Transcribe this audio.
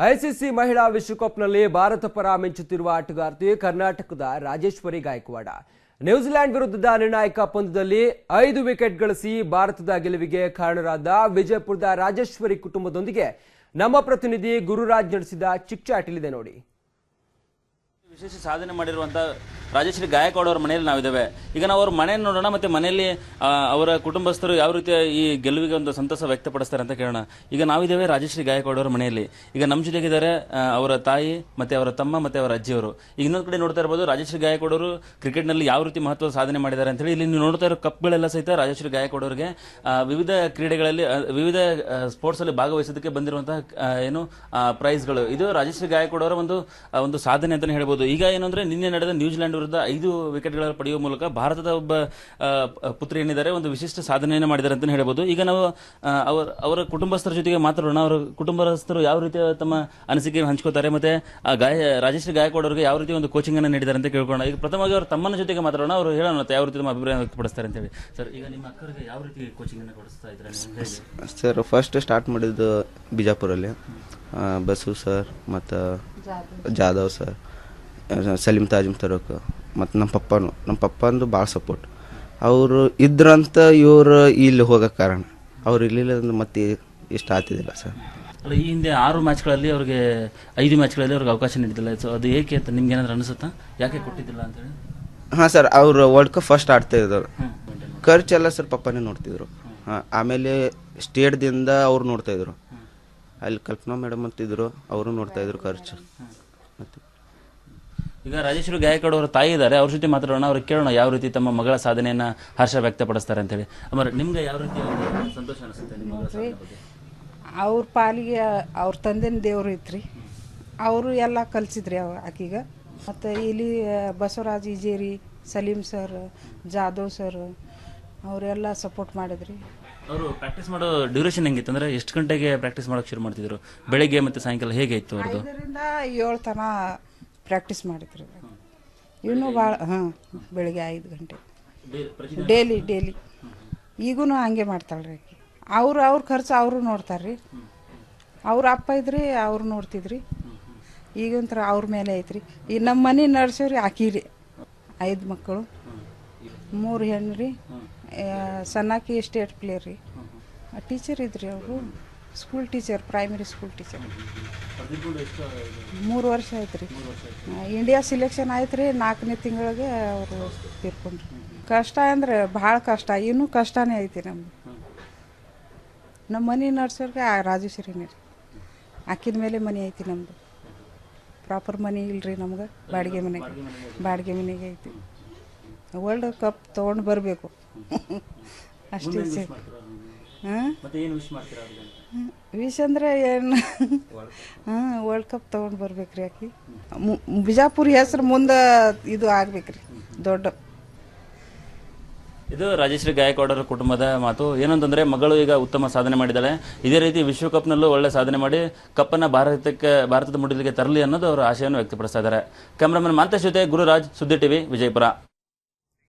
ICC ಮಹಿಳಾ ವಿಶ್ವಕಪ್ನಲ್ಲಿ ಭಾರತ ಪರ ಮಿಂಚುತ್ತಿರುವ ಆಟಗಾರ್ತಿ ಕರ್ನಾಟಕದ ರಾಜೇಶ್ವರಿ ಗಾಯಕ್ವಾಡ ನ್ಯೂಜಿಲೆಂಡ್ ವಿರುದ್ಧದ ನಿರ್ಣಾಯಕ ಪಂದ್ಯದಲ್ಲಿ 5 ವಿಕೆಟ್ ಗಳಿಸಿ ಭಾರತದ ಗೆಲುವಿಗೆ ಕಾರಣರಾದ ವಿಜಯಪುರದ ರಾಜೇಶ್ವರಿ ಕುಟುಂಬದೊಂದಿಗೆ ನಮ್ಮ ಪ್ರತಿನಿಧಿ ಗುರುರಾಜ್ ನಡೆಸಿದ ಚಿಕ್ಚಾಟಿಲಿದೆ ನೋಡಿ. ವಿಶೇಷ ಸಾಧನೆ ಮಾಡಿರುವಂತ ರಾಜೇಶ್ವರಿ ಗಾಯಕ್ವಾಡ್ ಅವರ ಮನೆಯಲ್ಲಿ ನಾವಿದ್ದೇವೆ. ಈಗ ನಾವು ಅವ್ರ ಮನೆಯನ್ನು ನೋಡೋಣ, ಮತ್ತೆ ಮನೆಯಲ್ಲಿ ಅವರ ಕುಟುಂಬಸ್ಥರು ಯಾವ ರೀತಿಯ ಈ ಗೆಲುವಿಗೆ ಒಂದು ಸಂತಸ ವ್ಯಕ್ತಪಡಿಸ್ತಾರೆ ಅಂತ ಕೇಳೋಣ. ಈಗ ನಾವಿದ್ದೇವೆ ರಾಜೇಶ್ವರಿ ಗಾಯಕ್ವಾಡ್ ಅವರ ಮನೆಯಲ್ಲಿ. ಈಗ ನಮ್ಮ ಜೊತೆಗಿದ್ದಾರೆ ಅವರ ತಾಯಿ, ಮತ್ತೆ ಅವರ ತಮ್ಮ, ಮತ್ತೆ ಅವರ ಅಜ್ಜಿಯವರು. ಈಗ ಇನ್ನೊಂದು ಕಡೆ ನೋಡ್ತಾ ಇರಬಹುದು ರಾಜೇಶ್ವರಿ ಗಾಯಕ್ವಾಡ್ ಅವರು ಕ್ರಿಕೆಟ್ನಲ್ಲಿ ಯಾವ ರೀತಿ ಮಹತ್ವದ ಸಾಧನೆ ಮಾಡಿದ್ದಾರೆ ಅಂತ ಹೇಳಿ. ಇಲ್ಲಿ ನೀವು ನೋಡ್ತಾ ಇರೋ ಕಪ್ಗಳೆಲ್ಲ ಸಹಿತ ರಾಜೇಶ್ವರಿ ಗಾಯಕ್ವಾಡ್ ಅವರಿಗೆ ವಿವಿಧ ಕ್ರೀಡೆಗಳಲ್ಲಿ ವಿವಿಧ ಸ್ಪೋರ್ಟ್ಸ್ ಅಲ್ಲಿ ಭಾಗವಹಿಸೋದಕ್ಕೆ ಬಂದಿರುವಂತಹ ಪ್ರೈಸ್ಗಳು. ಇದು ರಾಜೇಶ್ವರಿ ಗಾಯಕ್ವಾಡ್ ಅವರ ಒಂದು ಸಾಧನೆ ಅಂತಾನೆ ಹೇಳ್ಬೋದು. ಈಗ ಏನಂದ್ರೆ ನಿನ್ನೆ ನಡೆದ ನ್ಯೂಜಿಲೆಂಡ್ ವಿರುದ್ಧ 5 ವಿಕೆಟ್ಗಳನ್ನು ಪಡೆಯುವ ಮೂಲಕ ಭಾರತದ ಒಬ್ಬ ಪುತ್ರಿ ಏನಿದ್ದಾರೆ ಒಂದು ವಿಶಿಷ್ಟ ಸಾಧನೆಯನ್ನು ಮಾಡಿದ್ದಾರೆ ಅಂತ ಹೇಳ್ಬೋದು. ಈಗ ನಾವು ಅವರ ಕುಟುಂಬಸ್ಥರ ಜೊತೆಗೆ ಮಾತಾಡೋಣ. ಅವರ ಕುಟುಂಬಸ್ಥರು ಯಾವ ರೀತಿಯ ತಮ್ಮ ಅನಿಸಿಕೆ ಹಂಚ್ಕೋತಾರೆ, ಮತ್ತೆ ರಾಜೇಶ್ವರಿ ಗಾಯಕ್ವಾಡ್ ಅವರಿಗೆ ಯಾವ ರೀತಿ ಒಂದು ಕೋಚಿಂಗ್ ಅನ್ನು ನೀಡಿದ್ದಾರೆ ಅಂತ ಕೇಳ್ಕೊಳ್ಳೋಣ. ಈಗ ಪ್ರಥಮವಾಗಿ ಅವರ ತಮ್ಮನ ಜೊತೆಗೆ ಮಾತಾಡೋಣ. ಅವರು ಹೇಳೋಣ ಯಾವ ರೀತಿ ತಮ್ಮ ಅಭಿಪ್ರಾಯ ವ್ಯಕ್ತಪಡಿಸ್ತಾರೆ ಅಂತ ಹೇಳಿ. ಸರ್, ಈಗ ನಿಮ್ಮ ಅಕ್ಕರಿಗೆ ಯಾವ ರೀತಿ ಕೋಚಿಂಗ್ ಅನ್ನು ಕೊಡಿಸ್ತಾ ಇದ್ದಾರೆ? ಸರ್, ಫಸ್ಟ್ ಸ್ಟಾರ್ಟ್ ಮಾಡಿದ್ದು ಬಿಜಾಪುರಲ್ಲಿ ಬಸು ಸರ್ ಮತ್ತು ಜಾಧವ್ ಸರ್, ಸಲೀಂ ತಾಜಿಮ್ ತರೋಕ್, ಮತ್ತು ನಮ್ಮ ಪಪ್ಪಂದು ಭಾಳ ಸಪೋರ್ಟ್. ಅವರು ಇದ್ರಂತ ಇವರು ಇಲ್ಲಿ ಹೋಗೋಕ್ಕೆ ಕಾರಣ. ಅವ್ರು ಇರಲಿಲ್ಲ ಅಂದ್ರೆ ಮತ್ತೆ ಇಷ್ಟ ಆಗ್ತಿದ್ದಿಲ್ಲ ಸರ್. ಅಲ್ಲ, ಈ ಹಿಂದೆ 6 ಮ್ಯಾಚ್ಗಳಲ್ಲಿ ಅವ್ರಿಗೆ 5 ಮ್ಯಾಚ್ಗಳಲ್ಲಿ ಅವ್ರಿಗೆ ಅವಕಾಶ ನೀಡಿದ್ದಿಲ್ಲ. ಸೊ ಅದು ಏಕೆ ಅಂತ ನಿಮ್ಗೆ ಏನಾದ್ರು ಅನಿಸುತ್ತಾ? ಯಾಕೆ ಕೊಟ್ಟಿದ್ದಿಲ್ಲ ಅಂತ ಹೇಳಿ? ಹಾಂ ಸರ್, ಅವರು ವರ್ಲ್ಡ್ ಕಪ್ ಫಸ್ಟ್ ಆಡ್ತಾ ಇದ್ರು. ಖರ್ಚೆಲ್ಲ ಸರ್ ಪಪ್ಪನೇ ನೋಡ್ತಿದ್ರು. ಹಾಂ, ಆಮೇಲೆ ಸ್ಟೇಟ್ದಿಂದ ಅವ್ರು ನೋಡ್ತಾಯಿದ್ರು. ಅಲ್ಲಿ ಕಲ್ಪನಾ ಮೇಡಮ್ ಅಂತಿದ್ರು, ಅವರು ನೋಡ್ತಾಯಿದ್ರು ಖರ್ಚು. ಮತ್ತು ಈಗ ರಾಜೇಶ್ವರಿ ಗಾಯಕ್ವಾಡ್ ಅವರ ತಾಯಿ ಇದ್ದಾರೆ, ಅವ್ರ ಜೊತೆ ಮಾತಾಡೋಣ. ಅವ್ರಿಗೆ ಕೇಳೋಣ ಯಾವ ರೀತಿ ತಮ್ಮ ಮಗಳ ಸಾಧನೆಯನ್ನ ಹರ್ಷ ವ್ಯಕ್ತಪಡಿಸ್ತಾರೆ ಅಂತ ಹೇಳಿ. ಅಮ್ಮ, ನಿಮ್ಗೆ ಯಾವ ರೀತಿ ಸಂತೋಷ ಅನಿಸುತ್ತೆ ನಿಮ್ಮ ಮಗಳ ಸಾಧನೆ ಬಗ್ಗೆ? ಅವ್ರ ಪಾಲಿಗೆ ಅವ್ರ ತಂದೆನ ದೇವ್ರು ಐತ್ರಿ. ಅವರು ಎಲ್ಲ ಕಲಿಸಿದ್ರಿ ಆಕೀಗ. ಮತ್ತು ಇಲ್ಲಿ ಬಸವರಾಜ್ ಇಜೇರಿ, ಸಲೀಂ ಸರ್, ಜಾಧವ್ ಸರ್ ಅವರೆಲ್ಲ ಸಪೋರ್ಟ್ ಮಾಡಿದ್ರಿ. ಅವರು ಪ್ರಾಕ್ಟೀಸ್ ಮಾಡೋ ಡ್ಯೂರೇಷನ್ ಹೆಂಗಿತ್ತು ಅಂದ್ರೆ ಎಷ್ಟು ಗಂಟೆಗೆ ಪ್ರಾಕ್ಟೀಸ್ ಮಾಡೋಕೆ ಶುರು ಮಾಡ್ತಿದ್ರು? ಬೆಳಗ್ಗೆ ಮತ್ತು ಸಾಯಂಕಾಲ ಹೇಗೆ ಇತ್ತು ಅವ್ರದ್ದು? 5ರಿಂದ 7 ತನಕ ಪ್ರಾಕ್ಟೀಸ್ ಮಾಡಿದ್ರು. ಇವನು ಭಾಳ ಬೆಳಿಗ್ಗೆ 5 ಗಂಟೆ ಡೈಲಿ. ಈಗೂ ಹಂಗೆ ಮಾಡ್ತಾಳ್ರಿ ಆಕೆ. ಅವ್ರ ಖರ್ಚು ಅವರು ನೋಡ್ತಾರ್ರಿ. ಅವ್ರ ಅಪ್ಪ ಇದ್ರಿ, ಅವ್ರು ನೋಡ್ತಿದ್ರಿ. ಈಗಂತರ ಅವ್ರ ಮೇಲೆ ಐತ್ರಿ. ಈ ನಮ್ಮ ಮನೆ ನಡ್ಸೋರಿ ಆಕಿರಿ. 5 ಮಕ್ಕಳು, 3 ಹೆಣ್ಣು ರೀ. ಸಣ್ಣಾಕಿ ಸ್ಟೇಟ್ ಪ್ಲೇಯರ್ ರೀ. ಟೀಚರ್ ಇದ್ರಿ ಅವರು, school teacher, primary school teacher. 3 ವರ್ಷ ಆಯ್ತು ರೀ. ಇಂಡಿಯಾ ಸಿಲೆಕ್ಷನ್ ಆಯ್ತು ರೀ. 4ನೇ ತಿಂಗಳಿಗೆ ಅವರು ತೀರ್ಕೊಂಡ್ರು. ಕಷ್ಟ ಅಂದರೆ ಭಾಳ ಕಷ್ಟ, ಇನ್ನೂ ಕಷ್ಟನೇ ಐತಿ ನಮ್ದು. ನಮ್ಮ ಮನೆ ನಡ್ಸೋರಿಗೆ ರಾಜೇಶ್ವರಿನೇ ರೀ. ಆಕಿದ ಮೇಲೆ ಮನೆ ಐತಿ ನಮ್ಮದು. ಪ್ರಾಪರ್ ಮನೆ ಇಲ್ರಿ ನಮ್ಗೆ, ಬಾಡಿಗೆ ಮನೆಗೆ ಐತಿ. ವರ್ಲ್ಡ್ ಕಪ್ ತೊಗೊಂಡು ಬರಬೇಕು ಅಷ್ಟೇ ಸರ್. ವಿಶ್ ಅಂದರೆ ಏನು, ವರ್ಲ್ಡ್ ಕಪ್ ತೊಗೊಂಡು ಬರ್ಬೇಕ್ರಿ. ಆಕಿ ಬಿಜಾಪುರ ಹೆಸರು ಮುಂದೆ ಇದು ಆಗ್ಬೇಕ್ರಿ ದೊಡ್ಡ. ಇದು ರಾಜೇಶ್ವರಿ ಗಾಯಕ್ವಾಡ್ ಅವರ ಕುಟುಂಬದ ಮಾತು. ಏನಂತಂದ್ರೆ ಮಗಳು ಈಗ ಉತ್ತಮ ಸಾಧನೆ ಮಾಡಿದ್ದಾಳೆ. ಇದೇ ರೀತಿ ವಿಶ್ವಕಪ್ನಲ್ಲೂ ಒಳ್ಳೆ ಸಾಧನೆ ಮಾಡಿ ಕಪ್ಪನ್ನು ಭಾರತದ ಮುಡಿಲಿಗೆ ತರಲಿ ಅನ್ನೋದು ಅವರ ಆಶಯವನ್ನು ವ್ಯಕ್ತಪಡಿಸ್ತಾ ಇದ್ದಾರೆ. ಕ್ಯಾಮ್ರಾಮನ್ ಮಾಂತೇಶ್ ಜೊತೆ ಗುರುರಾಜ್, ಸುದ್ದಿ ಟಿವಿ, ವಿಜಯಪುರ.